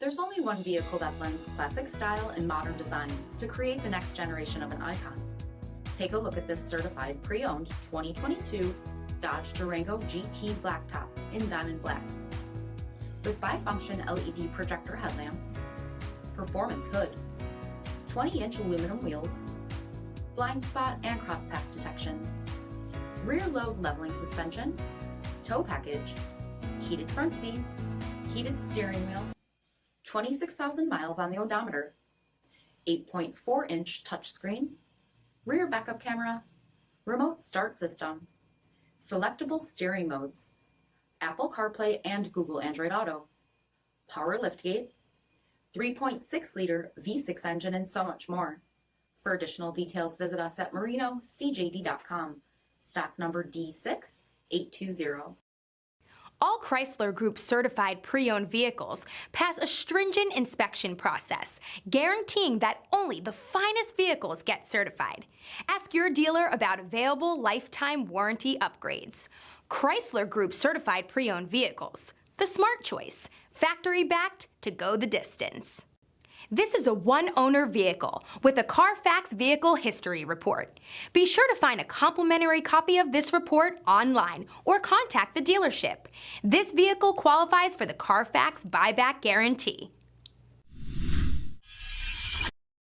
There's only one vehicle that blends classic style and modern design to create the next generation of an icon. Take a look at this certified pre-owned 2022 Dodge Durango GT Blacktop in diamond black. With bifunction LED projector headlamps, performance hood, 20-inch aluminum wheels, blind spot and crosspath detection, rear load leveling suspension, tow package, heated front seats, heated steering wheel, 26,000 miles on the odometer, 8.4-inch touchscreen, rear backup camera, remote start system, selectable steering modes, Apple CarPlay and Google Android Auto, power liftgate, 3.6-liter V6 engine, and so much more. For additional details, visit us at marinocjd.com, stock number D6820. All Chrysler Group certified pre-owned vehicles pass a stringent inspection process, guaranteeing that only the finest vehicles get certified. Ask your dealer about available lifetime warranty upgrades. Chrysler Group certified pre-owned vehicles, the smart choice, factory backed to go the distance. This is a one-owner vehicle with a CARFAX vehicle history report. Be sure to find a complimentary copy of this report online or contact the dealership. This vehicle qualifies for the CARFAX buyback guarantee.